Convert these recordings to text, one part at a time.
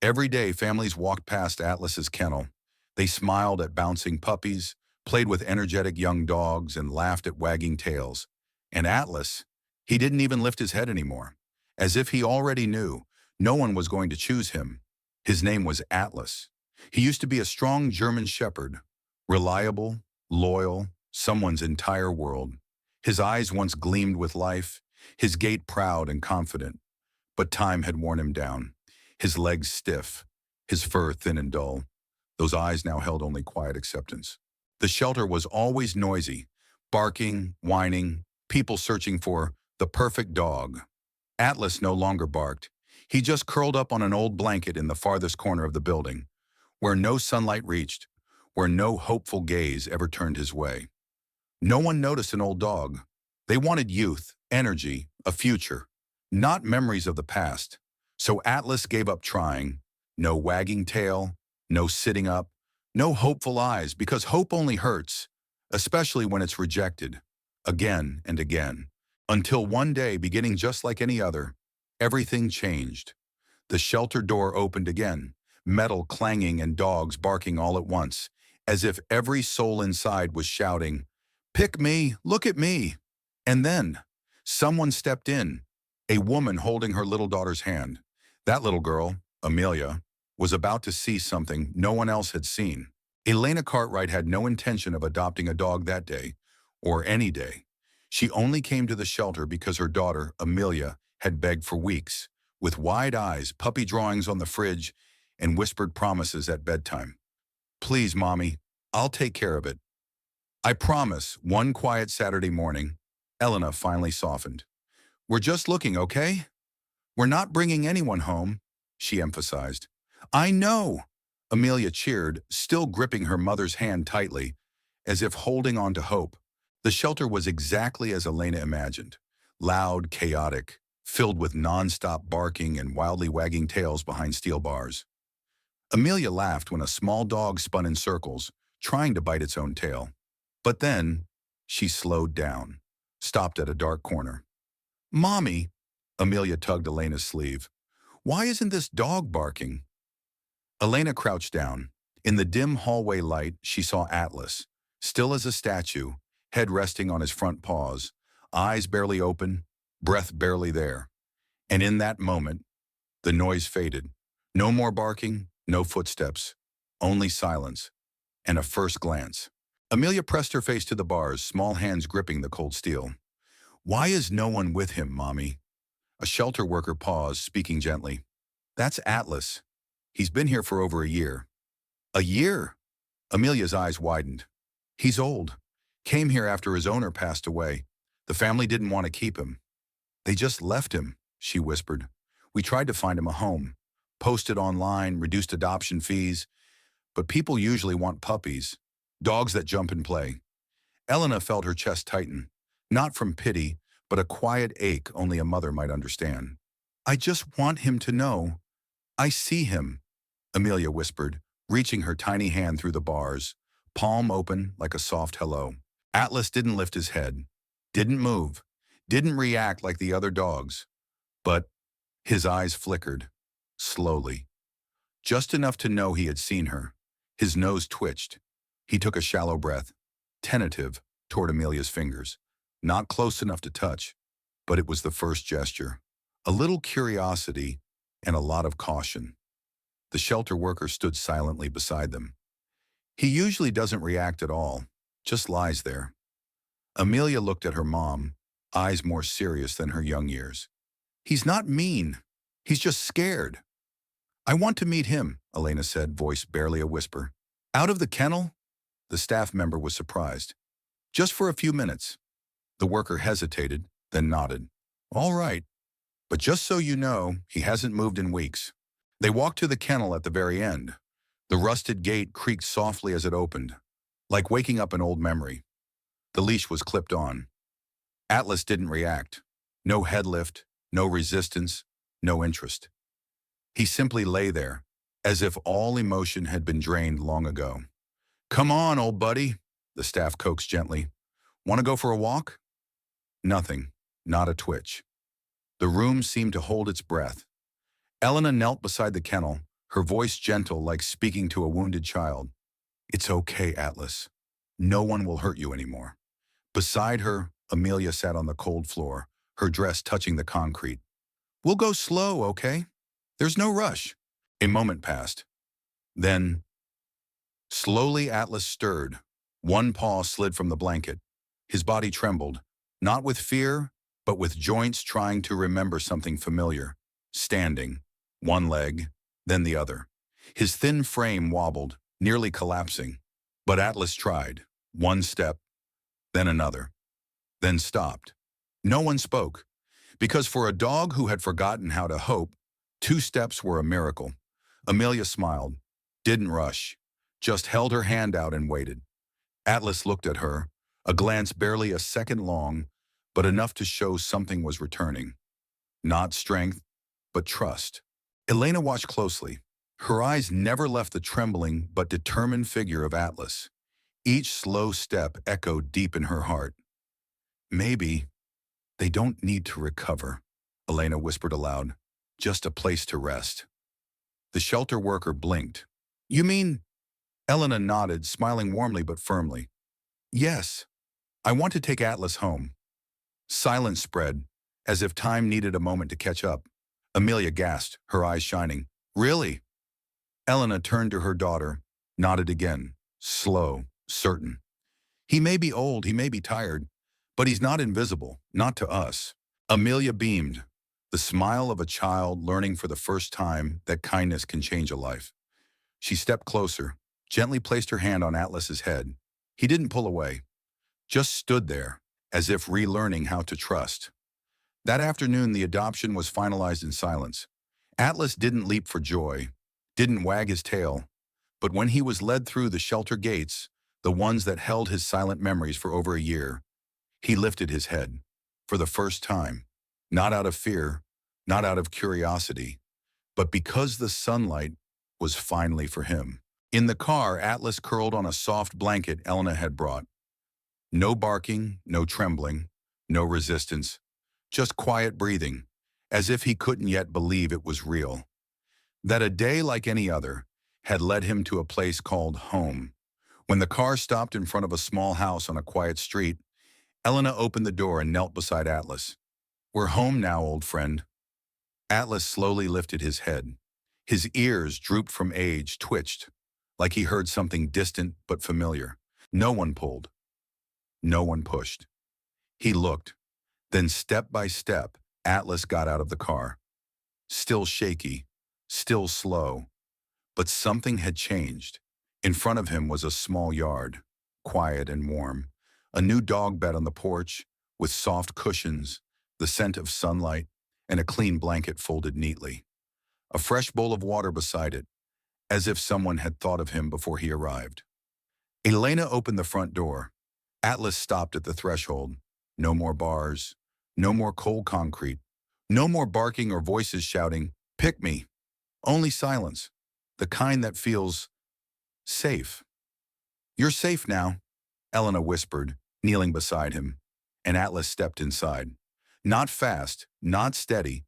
Every day, families walked past Atlas's kennel. They smiled at bouncing puppies, played with energetic young dogs, and laughed at wagging tails. And Atlas, he didn't even lift his head anymore, as if he already knew no one was going to choose him. His name was Atlas. He used to be a strong German shepherd, reliable, loyal, someone's entire world. His eyes once gleamed with life, his gait proud and confident. But time had worn him down. His legs stiff, his fur thin and dull. Those eyes now held only quiet acceptance. The shelter was always noisy, barking, whining, people searching for the perfect dog. Atlas no longer barked. He just curled up on an old blanket in the farthest corner of the building, where no sunlight reached, where no hopeful gaze ever turned his way. No one noticed an old dog. They wanted youth, energy, a future, not memories of the past. So Atlas gave up trying. No wagging tail, no sitting up, no hopeful eyes, because hope only hurts, especially when it's rejected, again and again. Until one day, beginning just like any other, everything changed. The shelter door opened again, metal clanging and dogs barking all at once, as if every soul inside was shouting, "Pick me, look at me." And then, someone stepped in, a woman holding her little daughter's hand. That little girl, Amelia, was about to see something no one else had seen. Elena Cartwright had no intention of adopting a dog that day, or any day. She only came to the shelter because her daughter, Amelia, had begged for weeks, with wide eyes, puppy drawings on the fridge, and whispered promises at bedtime. "Please, Mommy, I'll take care of it." "I promise." One quiet Saturday morning, Elena finally softened. "We're just looking, okay? We're not bringing anyone home," she emphasized. "I know," Amelia cheered, still gripping her mother's hand tightly, as if holding on to hope. The shelter was exactly as Elena imagined, loud, chaotic, filled with non-stop barking and wildly wagging tails behind steel bars. Amelia laughed when a small dog spun in circles, trying to bite its own tail. But then, she slowed down, stopped at a dark corner. "Mommy," Amelia tugged Elena's sleeve, "why isn't this dog barking?" Elena crouched down. In the dim hallway light, she saw Atlas, still as a statue, head resting on his front paws, eyes barely open, breath barely there. And in that moment, the noise faded. No more barking, no footsteps, only silence, and a first glance. Amelia pressed her face to the bars, small hands gripping the cold steel. "Why is no one with him, Mommy?" A shelter worker paused, speaking gently. "That's Atlas. He's been here for over a year." "A year?" Amelia's eyes widened. "He's old. Came here after his owner passed away. The family didn't want to keep him. They just left him," she whispered. "We tried to find him a home, posted online, reduced adoption fees, but people usually want puppies, dogs that jump and play." Elena felt her chest tighten, not from pity, but a quiet ache only a mother might understand. "I just want him to know I see him," Amelia whispered, reaching her tiny hand through the bars, palm open like a soft hello. Atlas didn't lift his head, didn't move, didn't react like the other dogs, but his eyes flickered, slowly, just enough to know he had seen her. His nose twitched. He took a shallow breath, tentative, toward Amelia's fingers. Not close enough to touch, but it was the first gesture. A little curiosity and a lot of caution. The shelter worker stood silently beside them. He usually doesn't react at all, just lies there. Amelia looked at her mom, eyes more serious than her young years. "He's not mean. He's just scared." "I want to meet him," Elena said, voice barely a whisper. "Out of the kennel?" The staff member was surprised. "Just for a few minutes." The worker hesitated, then nodded. "All right. But just so you know, he hasn't moved in weeks." They walked to the kennel at the very end. The rusted gate creaked softly as it opened, like waking up an old memory. The leash was clipped on. Atlas didn't react. No head lift, no resistance, no interest. He simply lay there, as if all emotion had been drained long ago. "Come on, old buddy," the staff coaxed gently. "Want to go for a walk?" Nothing, not a twitch. The room seemed to hold its breath. Elena knelt beside the kennel, her voice gentle like speaking to a wounded child. It's okay, Atlas. No one will hurt you anymore. Beside her, Amelia sat on the cold floor, her dress touching the concrete. We'll go slow, okay? There's no rush. A moment passed. Then, slowly Atlas stirred. One paw slid from the blanket. His body trembled, not with fear, but with joints trying to remember something familiar. Standing, one leg, then the other. His thin frame wobbled, nearly collapsing. But Atlas tried. One step, then another, then stopped. No one spoke, because for a dog who had forgotten how to hope, 2 steps were a miracle. Amelia smiled, didn't rush, just held her hand out and waited. Atlas looked at her, a glance barely a second long, but enough to show something was returning. Not strength, but trust. Elena watched closely. Her eyes never left the trembling but determined figure of Atlas. Each slow step echoed deep in her heart. Maybe they don't need to recover, Elena whispered aloud. Just a place to rest. The shelter worker blinked. You mean? Elena nodded, smiling warmly but firmly. Yes, I want to take Atlas home. Silence spread, as if time needed a moment to catch up. Amelia gasped, her eyes shining. Really? Elena turned to her daughter, nodded again, slow, certain. He may be old, he may be tired, but he's not invisible, not to us. Amelia beamed, the smile of a child learning for the first time that kindness can change a life. She stepped closer, gently placed her hand on Atlas's head. He didn't pull away, just stood there, as if relearning how to trust. That afternoon, the adoption was finalized in silence. Atlas didn't leap for joy, didn't wag his tail, but when he was led through the shelter gates, the ones that held his silent memories for over a year, he lifted his head, for the first time, not out of fear, not out of curiosity, but because the sunlight was finally for him. In the car, Atlas curled on a soft blanket Elena had brought. No barking, no trembling, no resistance, just quiet breathing, as if he couldn't yet believe it was real. That a day like any other had led him to a place called home. When the car stopped in front of a small house on a quiet street, Elena opened the door and knelt beside Atlas. We're home now, old friend. Atlas slowly lifted his head. His ears, drooped from age, twitched, like he heard something distant but familiar. No one pulled. No one pushed. He looked. Then step by step, Atlas got out of the car. Still shaky, still slow, but something had changed. In front of him was a small yard, quiet and warm. A new dog bed on the porch, with soft cushions, the scent of sunlight, and a clean blanket folded neatly. A fresh bowl of water beside it, as if someone had thought of him before he arrived. Elena opened the front door. Atlas stopped at the threshold. No more bars, no more cold concrete, no more barking or voices shouting, "Pick me." Only silence, the kind that feels safe. You're safe now, Elena whispered, kneeling beside him, and Atlas stepped inside. Not fast, not steady,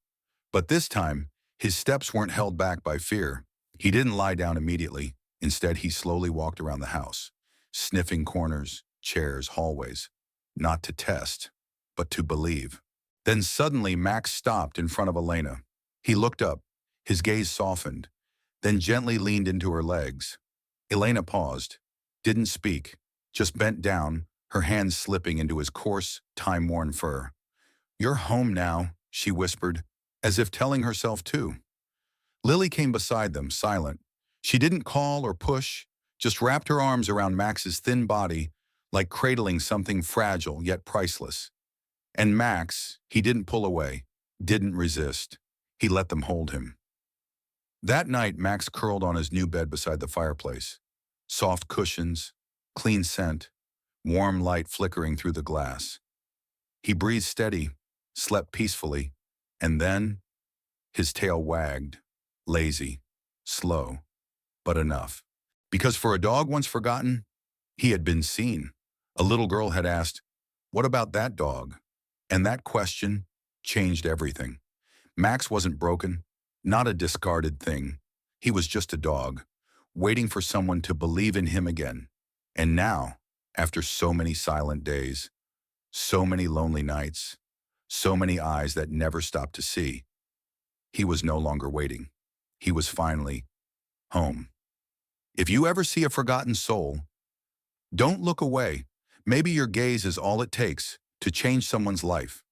but this time, his steps weren't held back by fear. He didn't lie down immediately. Instead, he slowly walked around the house, sniffing corners, chairs, hallways, not to test, but to believe. Then suddenly, Max stopped in front of Elena. He looked up, his gaze softened, then gently leaned into her legs. Elena paused, didn't speak, just bent down, her hands slipping into his coarse, time-worn fur. You're home now, she whispered, as if telling herself too. Lily came beside them, silent. She didn't call or push, just wrapped her arms around Max's thin body, like cradling something fragile yet priceless. And Max, he didn't pull away, didn't resist. He let them hold him. That night, Max curled on his new bed beside the fireplace. Soft cushions, clean scent, warm light flickering through the glass. He breathed steady, slept peacefully, and then his tail wagged, lazy, slow, but enough. Because for a dog once forgotten, he had been seen. A little girl had asked, "What about that dog?" And that question changed everything. Max wasn't broken, not a discarded thing. He was just a dog, waiting for someone to believe in him again. And now, after so many silent days, so many lonely nights, so many eyes that never stopped to see, he was no longer waiting. He was finally home. If you ever see a forgotten soul, don't look away. Maybe your gaze is all it takes to change someone's life.